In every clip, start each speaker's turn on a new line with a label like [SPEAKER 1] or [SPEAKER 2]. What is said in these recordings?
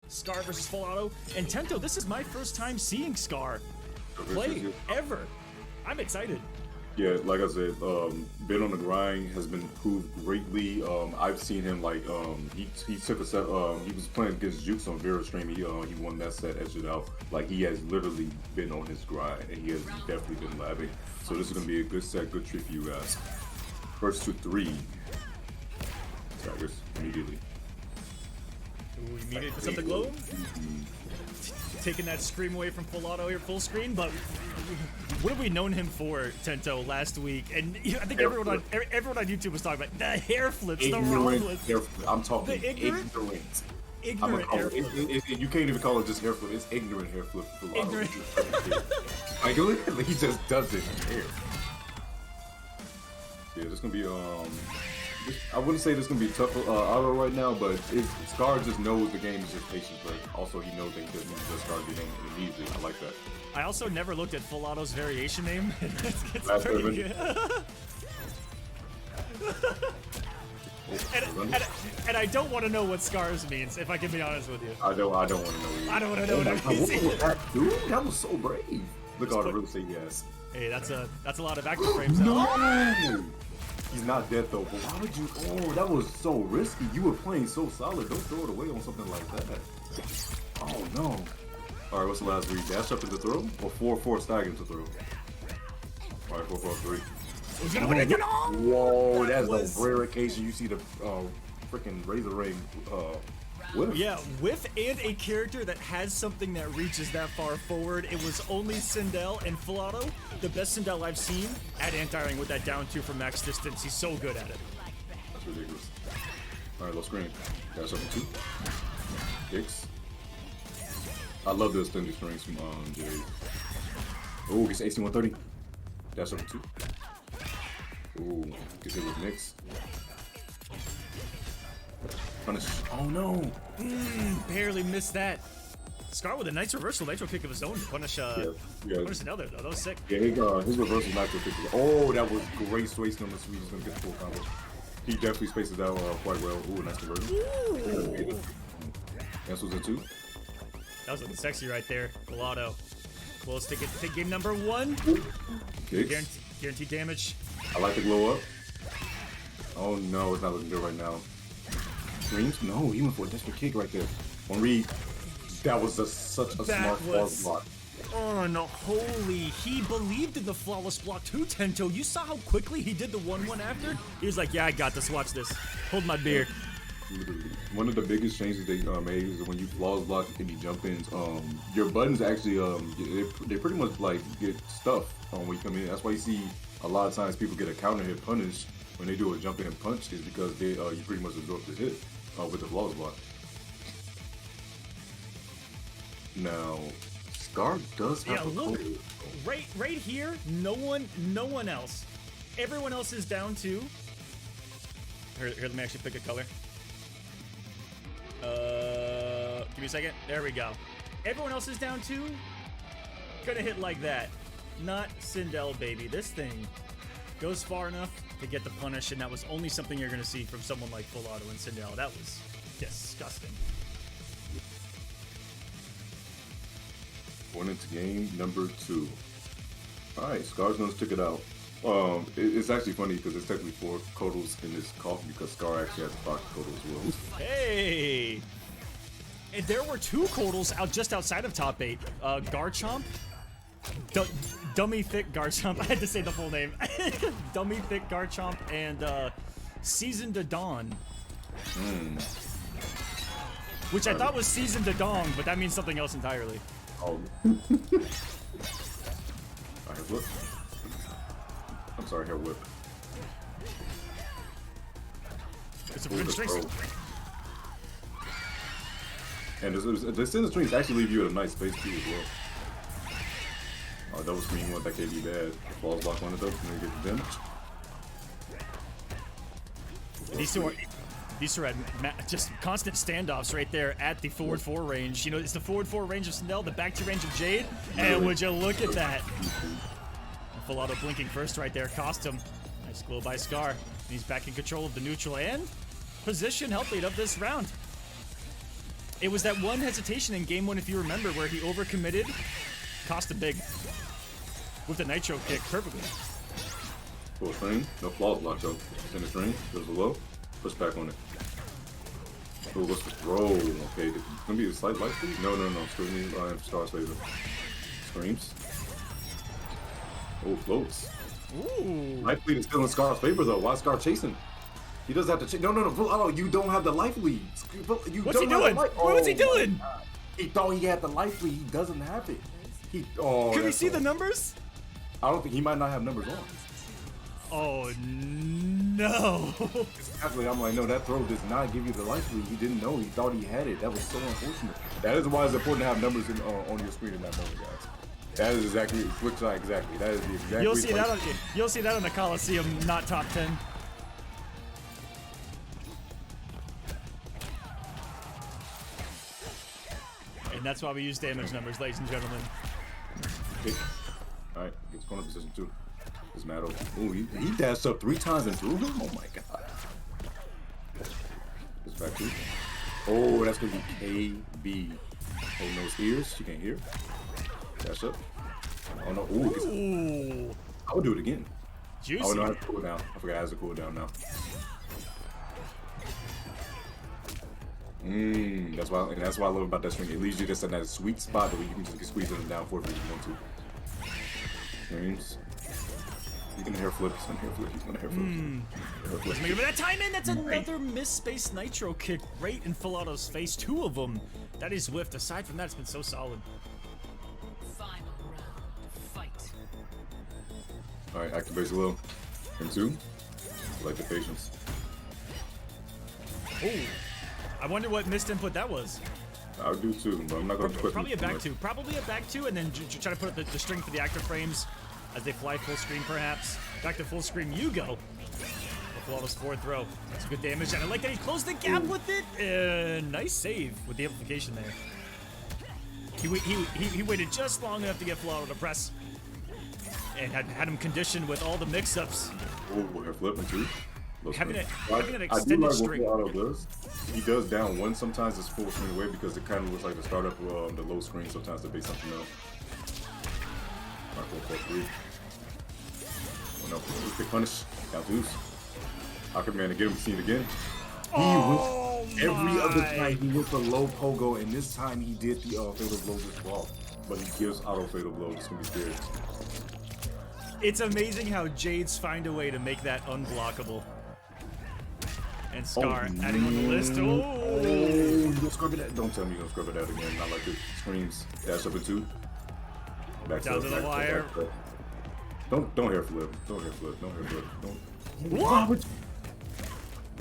[SPEAKER 1] Skar versus FullAuto. And Tento, this is my first time seeing Skar play ever. I'm excited.
[SPEAKER 2] Yeah, like I said, been on the grind, has been improved greatly. I've seen him like he took a set. He was playing against Jukes on Vera stream. He won that set, edged it out. Like he has literally been on his grind, and he has definitely been labbing. So this is gonna be a good set, good treat for you guys. First to 3. Tigers immediately.
[SPEAKER 1] Ooh, immediately puts up the glow. Taking that scream away from FullAuto here, full screen, but what have we known him for, Tento, last week? And I think everyone on YouTube was talking about the hair flips, the wrong flips.
[SPEAKER 2] I'm talking
[SPEAKER 1] the ignorant hair flip.
[SPEAKER 2] You can't even call it just hair flip. It's ignorant hair flip.
[SPEAKER 1] Ignorant.
[SPEAKER 2] Like he just doesn't care. Yeah, this gonna be I wouldn't say this is gonna be tough auto right now, but Skar just knows the game is just patience, but also he knows that he doesn't need to just start getting immediately. I like that.
[SPEAKER 1] I also never looked at FullAuto's variation name. it's pretty good. and I don't want to know what Skar's means, if I can be honest with you.
[SPEAKER 2] I don't want to know either.
[SPEAKER 1] I don't want to know what that means.
[SPEAKER 2] What was that, dude? That was so brave. Look at all the really say yes.
[SPEAKER 1] Hey, that's a lot of active frames.
[SPEAKER 2] No! He's not dead though, but why would you? Oh, that was so risky. You were playing so solid. Don't throw it away on something like that. Oh no. All right, what's the last read? Dash up into throw or 4-4 stagger into throw? All right, 4-4-3.
[SPEAKER 1] He's gonna win it.
[SPEAKER 2] Whoa, that's the rare occasion you see the freaking razor ring whiff.
[SPEAKER 1] Yeah, whiff and a character that has something that reaches that far forward. It was only Sindel and FullAuto, the best Sindel I've seen at anti-ring with that down 2 from max distance. He's so good at it.
[SPEAKER 2] That's ridiculous. All right, low screen. Dash up to 2. Kicks. I love the extended strings from Jade. Oh, gets AC 130. Dash up to 2. Ooh, gets hit with mix. Punish. Oh no!
[SPEAKER 1] Barely missed that. Skar with a nice reversal nitro kick of his own to punish punish another though. That was sick.
[SPEAKER 2] Yeah, his reversal nitro kick. Oh, that was great spacing on the sweep. He's gonna get the full combo. He definitely spaces that quite well. Ooh, nice conversion. Cancels it 2.
[SPEAKER 1] That was looking sexy right there. FullAuto. Close to get game number 1. Guaranteed damage.
[SPEAKER 2] I like the glow up. Oh no, it's not looking good right now. Screams? No, he went for a desperate kick right there. On read, that was such a smart flawless block.
[SPEAKER 1] Oh no, holy, he believed in the flawless block too, Tento. You saw how quickly he did the 1-1 after? He was like, yeah, I got this, watch this. Hold my beer.
[SPEAKER 2] One of the biggest changes they made is when you flawless block and you jump in, your buttons actually, they pretty much like get stuff when you come in. That's why you see a lot of times people get a counter hit punish when they do a jump in and punch is because they you pretty much absorb the hit with the flawless block. Now, Skar does have a
[SPEAKER 1] look, right here, no one else. Everyone else is down 2. Here, let me actually pick a color. Give me a second. There we go. Everyone else is down 2. Gonna hit like that. Not Sindel, baby. This thing goes far enough to get the punish, and that was only something you're gonna see from someone like FullAuto and Sindel. That was disgusting.
[SPEAKER 2] Going into game number 2. Alright, Skar's gonna stick it out. It's actually funny because it's technically 4 Kodals in this coffee because Skar actually has 5 Kodals as well.
[SPEAKER 1] Hey! And there were 2 Kodals out just outside of top 8. Garchomp, Dummy Thick Garchomp. I had to say the full name. Dummy Thick Garchomp and Season to Dawn. Which I thought was Season to Dong, but that means something else entirely.
[SPEAKER 2] Oh. Alright, look. I'm sorry, hair whip.
[SPEAKER 1] It's a good strength.
[SPEAKER 2] And the center strings actually leave you at a nice space too as well. Double screen one that can't be bad. Balls block on it though, and then get the damage.
[SPEAKER 1] These are at just constant standoffs right there at the forward 4 range. You know, it's the forward 4 range of Sindel, the back 2 range of Jade, and would you look at that? FullAuto blinking first right there, cost him. Nice glow by Skar. And he's back in control of the neutral and position help lead up this round. It was that one hesitation in game 1, if you remember, where he overcommitted, cost him big. With the nitro kick, perfectly.
[SPEAKER 2] Full screen, no flaws block though. Center screen, goes below, push back on it. Oh, what's the throw? Okay, it's gonna be a slight light speed? No. Screaming Scar's favor. Screams. Oh, floats.
[SPEAKER 1] Ooh.
[SPEAKER 2] Life lead is still in Scar's favor though. Why is Scar chasing? He doesn't have to chase. No. Oh, you don't have the life lead.
[SPEAKER 1] What's he doing? What's he doing?
[SPEAKER 2] He thought he had the life lead. He doesn't have it.
[SPEAKER 1] Can we see the numbers?
[SPEAKER 2] I don't think he might not have numbers on.
[SPEAKER 1] Oh no.
[SPEAKER 2] Actually, I'm like, no, that throw does not give you the life lead. He didn't know. He thought he had it. That was so unfortunate. That is why it's important to have numbers on your screen in that moment, guys. That is exactly quick shot. Exactly. That is the exact.
[SPEAKER 1] You'll see that on the Kolosseum, not top 10. And that's why we use damage numbers, ladies and gentlemen.
[SPEAKER 2] Okay. All right, gets corner position too. It's Matto. Oh, he dashed up 3 times and threw him. Oh my god. It's back two. Oh, that's gonna be KB. Oh, no ears. She can't hear. Dash up. Oh no. Ooh. I would do it again.
[SPEAKER 1] Juicy.
[SPEAKER 2] Oh no, I have to cool down. I forgot it has to cool down now. That's why I love about that string. It leaves you just in that sweet spot where you can just squeeze them down for if you want to. Strings. He's gonna hair flip. He's gonna hair flip. He's gonna hair flip.
[SPEAKER 1] Let's make it that time in. That's another misspace nitro kick right in FullAuto's face. 2 of them. That is whiffed. Aside from that, it's been so solid.
[SPEAKER 3] Final round. Fight.
[SPEAKER 2] All right, activates a little. And 2. I like the patience.
[SPEAKER 1] Oh. I wonder what missed input that was.
[SPEAKER 2] I would do too, but I'm not going to quit.
[SPEAKER 1] Probably a back 2. Probably a back 2, and then try to put up the string for the active frames as they fly full screen, perhaps. Back to full screen you go. FullAuto's 4th throw. That's good damage, and I like that he closed the gap with it. Nice save with the amplification there. He waited just long enough to get FullAuto to press, and had him conditioned with all the mix-ups.
[SPEAKER 2] Oh, hair flipping too.
[SPEAKER 1] Having an extended string.
[SPEAKER 2] What FullAuto does. He does down 1 sometimes it's full screen away because it kind of looks like the startup the low screen sometimes to be something else. Alright, 4-4-3. Oh no, quick punish. Down 2s. Aquaman to get him seen again.
[SPEAKER 1] Oh,
[SPEAKER 2] every other time he went for low pogo, and this time he did the fatal blow as well. But he gives auto fatal blow. It's gonna be scary.
[SPEAKER 1] It's amazing how Jades find a way to make that unblockable. And Skar adding on the list. Oh,
[SPEAKER 2] you gonna scrub it out? Don't tell me you're gonna scrub it out again. Not like it. Screams. Dash up in 2. Back
[SPEAKER 1] down to the wire.
[SPEAKER 2] Don't hair flip. Don't hair flip. Don't hair flip. Don't.
[SPEAKER 1] What?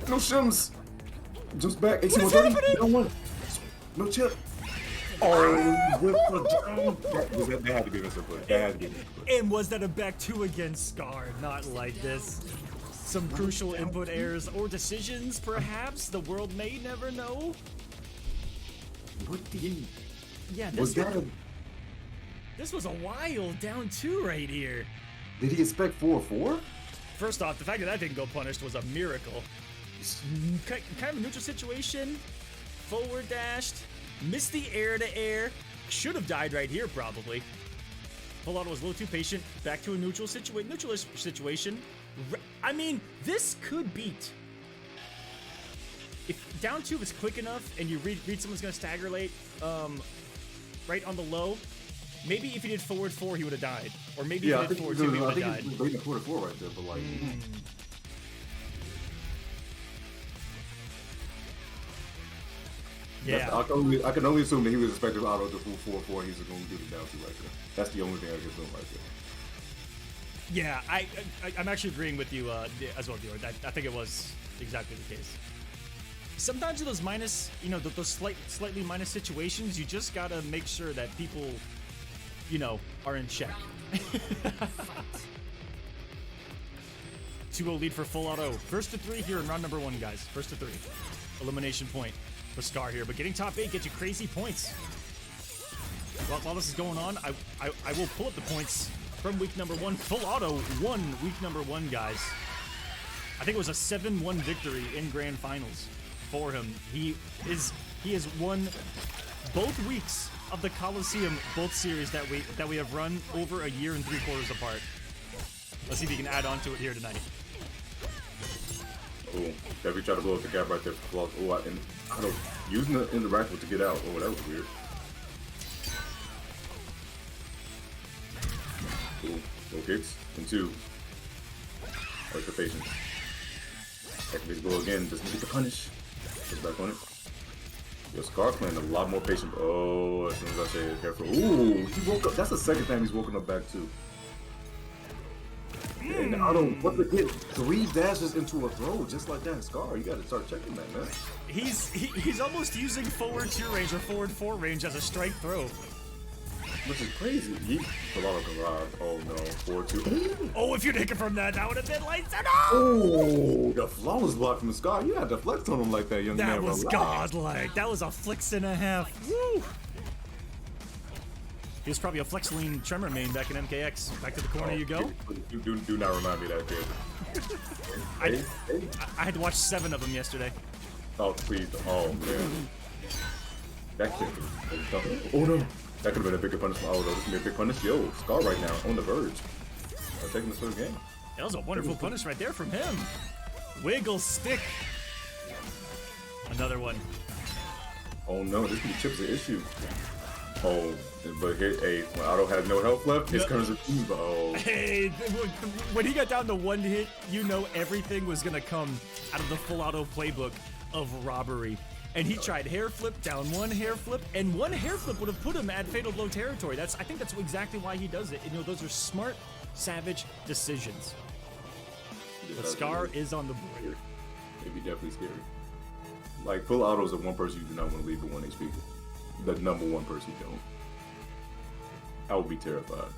[SPEAKER 2] No shims. Just back.
[SPEAKER 1] What is happening?
[SPEAKER 2] No chip. Oh, with the down. That had to be missed input. That had to be missed input.
[SPEAKER 1] And was that a back 2 against Skar? Not like this. Some crucial input errors or decisions, perhaps. The world may never know.
[SPEAKER 2] What did he?
[SPEAKER 1] Yeah, this was a wild down 2 right here.
[SPEAKER 2] Did he expect 4-4?
[SPEAKER 1] First off, the fact that didn't go punished was a miracle. Kind of a neutral situation. Forward dashed. Missed the air to air. Should have died right here, probably. FullAuto was a little too patient. Back to a neutral situation. I mean, this could beat. If down 2 is quick enough and you read someone's going to stagger late, right on the low, maybe if he did forward 4, he would have died. Or maybe if he did forward 2, he would have died.
[SPEAKER 2] I think he's waiting forward 4 right there, but like...
[SPEAKER 1] Yeah.
[SPEAKER 2] I can only assume that he was expecting auto to full 4-4. He's going to do the down 2 right there. That's the only thing I can assume right there.
[SPEAKER 1] Yeah, I'm actually agreeing with you as well, Dior. I think it was exactly the case. Sometimes in those minus, those slightly minus situations, you just gotta make sure that people, are in check. 2-0 lead for FullAuto. First to 3 here in round number 1, guys. First to 3. Elimination point for Skar here, but getting top 8 gets you crazy points. While this is going on, I will pull up the points from week number 1. FullAuto won week number 1, guys. I think it was a 7-1 victory in grand finals for him. He is He has won both weeks of the Kolosseum, both series that we have run over a year and 3 quarters apart. Let's see if he can add on to it here tonight.
[SPEAKER 2] Oh, definitely try to blow up the gap right there for FullAuto. Oh, and I don't using the interactive to get out. Oh, that was weird. Cool. Low kicks and 2. Like the patience. Activates blow again. Doesn't get the punish. Gets back on it. Yo, Skar playing a lot more patient. Oh, as soon as I say it, careful. Ooh, he woke up. That's the second time he's woken up back too. And I don't what to get 3 dashes into a throw just like that. Skar, you gotta start checking that, man.
[SPEAKER 1] He's almost using forward 2 range or forward 4 range as a strike throw.
[SPEAKER 2] Which is crazy. He a lot of garage. Oh no, 4-2.
[SPEAKER 1] Oh, if you'd hit it from that, that would have been lights out.
[SPEAKER 2] Oh, the flawless block from Skar. You had to flex on him like that, young man.
[SPEAKER 1] That was godlike. That was a flex and a half. Woo! He was probably a flex lean tremor main back in MKX. Back to the corner you go.
[SPEAKER 2] Do not remind me of that kid.
[SPEAKER 1] I had to watch 7 of them yesterday.
[SPEAKER 2] Oh please. Oh man. That kid. Oh no. That could have been a bigger punish for Auto. This could be a big punish. Yo, Skar right now on the verge. I'm taking this for the game.
[SPEAKER 1] That was a wonderful punish right there from him. Wiggle stick. Another one.
[SPEAKER 2] Oh no, this could be Chip's an issue. Oh, but here, hey, when Auto had no health left, his comes a oh.
[SPEAKER 1] Hey, when he got down to 1 hit, you know everything was gonna come out of the FullAuto playbook of robbery. And he tried hair flip, down 1 hair flip, and 1 hair flip would have put him at fatal blow territory. I think that's exactly why he does it. You know, those are smart, savage decisions. But Skar is on the board.
[SPEAKER 2] It'd be definitely scary. Like, FullAuto is the one person you do not want to leave at 1 HP. The number 1 person you don't. I would be terrified.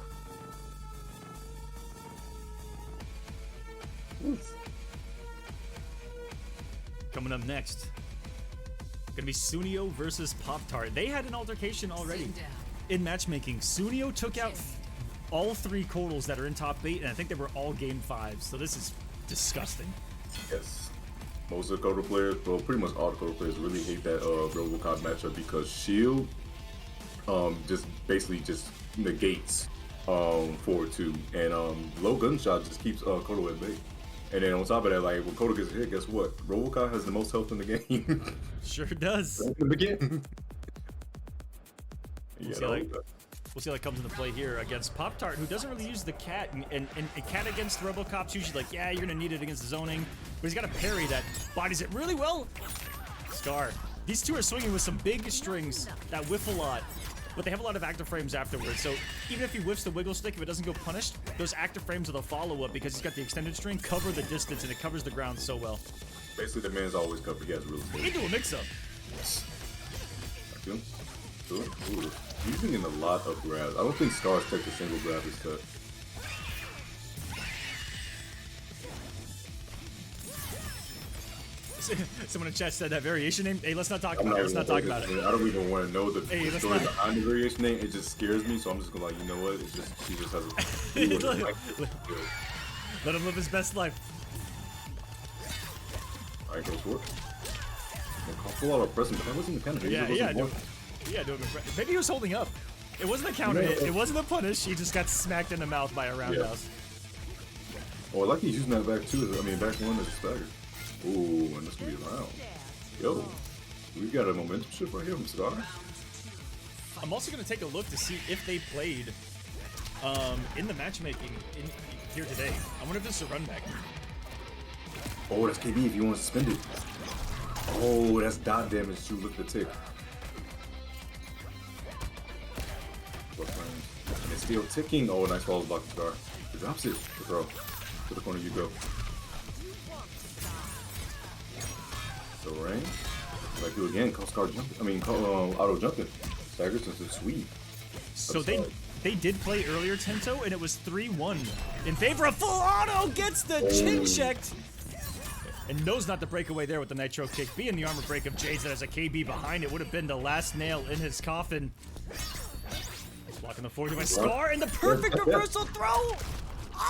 [SPEAKER 1] Coming up next, gonna be Sunio versus Pop-Tart. They had an altercation already
[SPEAKER 3] Sindel.
[SPEAKER 1] in matchmaking. Sunio took out all 3 Kodals that are in top 8, and I think they were all game 5. So this is disgusting.
[SPEAKER 2] Yes. Most of the Kodo players, well, pretty much all the Kodo players really hate that RoboCop matchup because Shield just basically just negates forward 2, and low gunshot just keeps Kodo at bay. And then on top of that, like when Kodo gets hit, guess what? RoboCop has the most health in the game.
[SPEAKER 1] Sure does.
[SPEAKER 2] Again.
[SPEAKER 1] We'll see how it comes into play here against Pop-Tart, who doesn't really use the cat, and cat against RoboCop's usually like, yeah, you're gonna need it against the zoning, but he's got a parry that bodies it really well. Skar. These 2 are swinging with some big strings that whiff a lot, but they have a lot of active frames afterwards, so even if he whiffs the wiggle stick, if it doesn't go punished, those active frames of the follow-up, because he's got the extended string, cover the distance, and it covers the ground so well.
[SPEAKER 2] Basically, the man's always covered. He has real estate.
[SPEAKER 1] Into a mix-up.
[SPEAKER 2] Ooh. He's using a lot of grabs. I don't think Skar's takes a single grab is cut.
[SPEAKER 1] Someone in chat said that variation name. Hey, let's not talk about it. Let's not talk about it.
[SPEAKER 2] I don't even want to know the story
[SPEAKER 1] not...
[SPEAKER 2] behind the variation name. It just scares me, so I'm just gonna like, you know what? It's just she just has a.
[SPEAKER 1] Let him live his best life.
[SPEAKER 2] Alright, go for it. Full out of pressing, but that wasn't the counter.
[SPEAKER 1] Maybe he was holding up. It wasn't a counter hit. It wasn't a punish. He just got smacked in the mouth by a roundhouse.
[SPEAKER 2] Oh, I like he's using that back too. I mean, back 1 as a stagger. Ooh, and this could be a round. Yo, we've got a momentum shift right here from Skar.
[SPEAKER 1] I'm also going to take a look to see if they played in the matchmaking here today. I wonder if this is a run back.
[SPEAKER 2] Oh, that's KB if you want to suspend it. Oh, that's dot damage too. Look at the tick. And it's still ticking. Oh, nice falls block Skar. He drops it. The throw. To the corner you go. So range. Like you again, call Skar jumping. I mean, call auto jumping. Stagger since it's sweet.
[SPEAKER 1] So they did play earlier, Tento, and it was 3-1 in favor of FullAuto. Gets the chin checked. And knows not to break away there with the nitro kick. Being the armor break of Jade that has a KB behind it would have been the last nail in his coffin. Blocking the forward by Skar and the perfect reversal throw.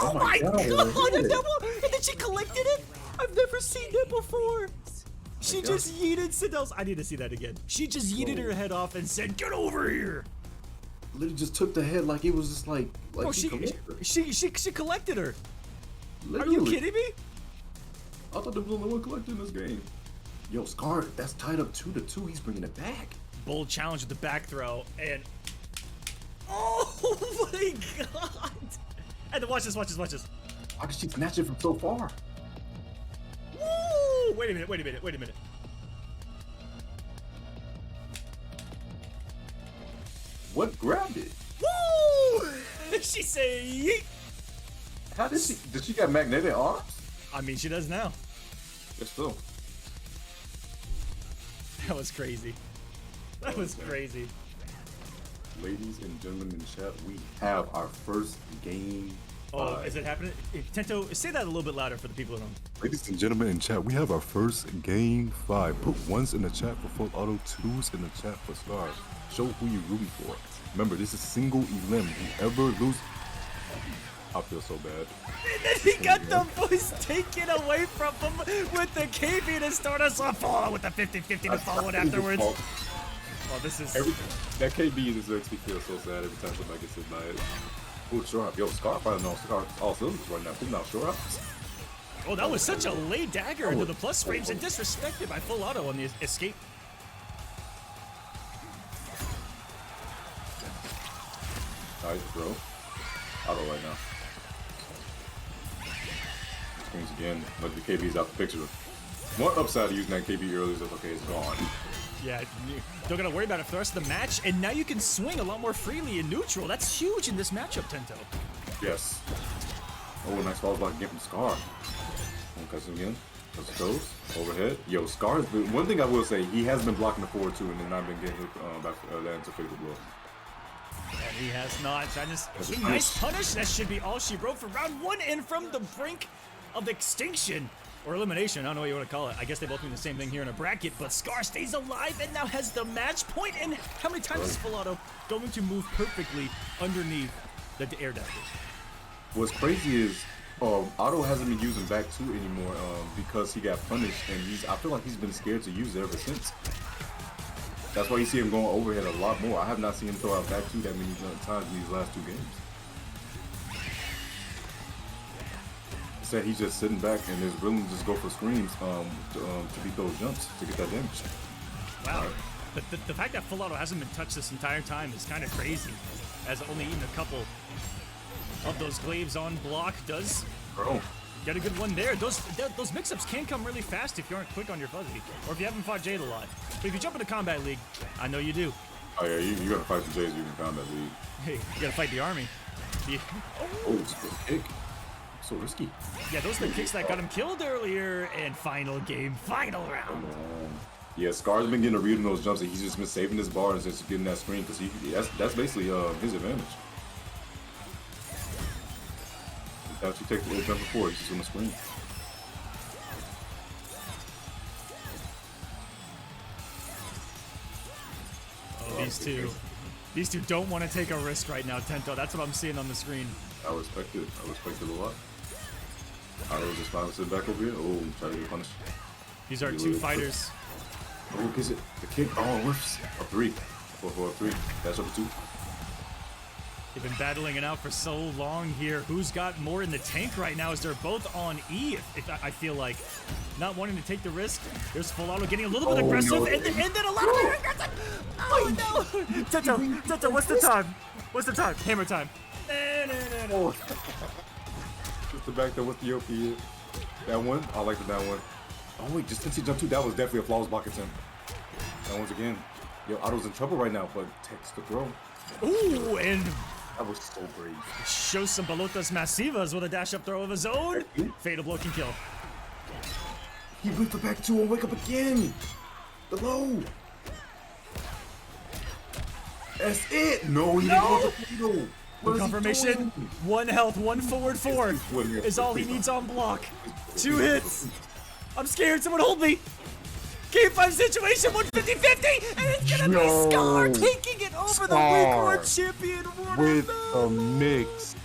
[SPEAKER 1] Oh my god! And then she collected it. I've never seen that before. She just yeeted Sindel's. I need to see that again. She just yeeted her head off and said, "Get over here."
[SPEAKER 2] Literally just took the head like it was just like
[SPEAKER 1] Oh, she collected her.
[SPEAKER 2] Literally.
[SPEAKER 1] Are you kidding me?
[SPEAKER 2] I thought there was only one collector in this game. Yo, Skar, that's tied up 2-2. He's bringing it back.
[SPEAKER 1] Bold challenge with the back throw and oh my god! And watch this.
[SPEAKER 2] Why did she snatch it from so far?
[SPEAKER 1] Woo! Wait a minute.
[SPEAKER 2] What grabbed it?
[SPEAKER 1] Woo! She say yeet.
[SPEAKER 2] How did she? Did she got magnetic arms?
[SPEAKER 1] I mean, she does now.
[SPEAKER 2] Yes, so.
[SPEAKER 1] That was crazy. That was crazy.
[SPEAKER 2] Ladies and gentlemen in chat, we have our first game.
[SPEAKER 1] Oh, is it happening? Tento, say that a little bit louder for the people at home.
[SPEAKER 2] Ladies and gentlemen in chat, we have our first game 5. Put 1s in the chat for FullAuto, 2s in the chat for Skar. Show who you're rooting for. Remember, this is single elim. Whoever loses. I feel so bad.
[SPEAKER 1] And then he got the voice taken away from him with the KB to start us off. FullAuto with the 50-50 to follow it afterwards. Oh, this is...
[SPEAKER 2] that KB just makes me feel so sad every time somebody gets hit by it. Ooh, sure up. Yo, Skar fighting on Skar all cylinders right now. He's not sure up.
[SPEAKER 1] Oh, that was such a late dagger into the plus frames and disrespected by FullAuto on the escape.
[SPEAKER 2] Nice, bro. Auto right now. Screens again. Look, the KB's out the picture. One upside of using that KB earlier is okay, it's gone.
[SPEAKER 1] Yeah, you don't gotta worry about it for the rest of the match, and now you can swing a lot more freely in neutral. That's huge in this matchup, Tento.
[SPEAKER 2] Yes. Oh, nice falls block again from Skar. Cuts him again. Cuts goes. Overhead. Yo, Skar, one thing I will say, he has been blocking the forward too, and then I've been getting back that into fatal blow.
[SPEAKER 1] And he has not. Nice punish. That should be all she wrote for round 1, and from the brink of extinction. Or elimination, I don't know what you want to call it. I guess they both mean the same thing here in a bracket, but Skar stays alive and now has the match point. And how many times is FullAuto going to move perfectly underneath the air daggers?
[SPEAKER 2] What's crazy is Otto hasn't been using back 2 anymore because he got punished, and I feel like he's been scared to use it ever since. That's why you see him going overhead a lot more. I have not seen him throw out back 2 that many times in these last 2 games. Said he's just sitting back and is willing to just go for screens to beat those jumps to get that damage.
[SPEAKER 1] Wow. The fact that FullAuto hasn't been touched this entire time is kind of crazy, as only eaten a couple of those glaives on block does get a good one there. Those mix-ups can come really fast if you aren't quick on your fuzzy, or if you haven't fought Jade a lot. But if you jump into Combat League, I know you do.
[SPEAKER 2] Oh yeah, you gotta fight the Jades in Combat League.
[SPEAKER 1] Hey, you gotta fight the army.
[SPEAKER 2] Oh, it's a good kick. So risky.
[SPEAKER 1] Yeah, those are the kicks that got him killed earlier. And final game, final round.
[SPEAKER 2] Yeah, Skar's been getting a read on those jumps, and he's just been saving his bars and just getting that screen because that's basically his advantage. Without you take the little jump before, he's just on the screen.
[SPEAKER 1] Oh, these two don't want to take a risk right now, Tento. That's what I'm seeing on the screen.
[SPEAKER 2] I respect it. I respect it a lot. I was just finally sitting back over here. Oh, trying to get punished.
[SPEAKER 1] These are 2 fighters.
[SPEAKER 2] Oh, gets it. The kick. Oh, whiffs. A 3. 4-4-3. That's up to 2.
[SPEAKER 1] They've been battling it out for so long here. Who's got more in the tank right now as they're both on E, I feel like. Not wanting to take the risk. There's FullAuto getting a little bit aggressive,
[SPEAKER 2] no.
[SPEAKER 1] and then a lot of aggressive. Oh, no. Tento, what's the time? What's the time? Hammer time.
[SPEAKER 2] Oh. Just the back there with the OP. That one? I like that one. Oh, wait, just since he jumped 2, that was definitely a flawless block attempt. That one's again. Yo, Otto's in trouble right now, but takes the throw.
[SPEAKER 1] Ooh, and
[SPEAKER 2] that was so brave.
[SPEAKER 1] Shows some pelotas masivas with a dash-up throw of his own. Fatal blow can kill.
[SPEAKER 2] He whipped the back 2 and wake up again. The low. That's it. No, he didn't go to fatal.
[SPEAKER 1] Confirmation. 1 health, 1 forward 4 is all he needs on block. 2 hits. I'm scared. Someone hold me. Game 5 situation, 150-50, and it's gonna be Skar taking it over the Week 1 champion.
[SPEAKER 2] With a mix.